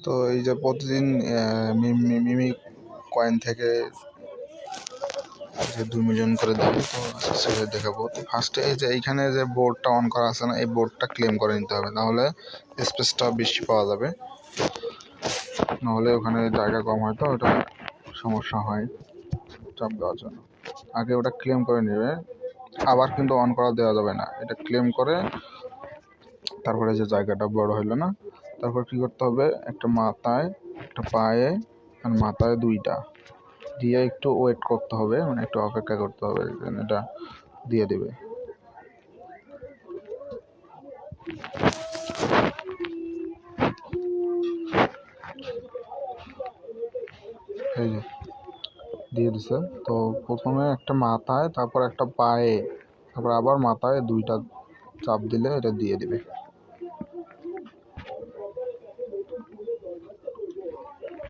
তো এই যে প্রতিদিন মিমি কয়েন থেকে যে 2 মিলিয়ন করে দেবে, তো সেটা দেখাবো। তো ফার্স্টে এই যে এইখানে যে বোর্ডটা অন করা আছে না, এই বোর্ডটা ক্লেম করে নিতে হবে, নাহলে স্পেসটা বেশি পাওয়া যাবে, নাহলে ওখানে জায়গা কম হয়, তো ওটা সমস্যা হয় চাপ দেওয়ার জন্য। আগে ওটা ক্লেম করে নেবে, আবার কিন্তু অন করা দেওয়া যাবে না, এটা ক্লেম করে তারপরে যে জায়গাটা বড় হইলো না, তারপর কি করতে হবে, একটা মাথায় একটা পায়ে আর মাথায় 2টা দিয়ে একটু ওয়েট করতে হবে, মানে একটু অপেক্ষা করতে হবে, এটা দিয়ে দিবে। এই যে দিয়ে দিছে। তো প্রথমে একটা মাথায়, তারপর একটা পায়ে, তারপর আবার মাথায় 2টা চাপ দিলে এটা দিয়ে দিবে।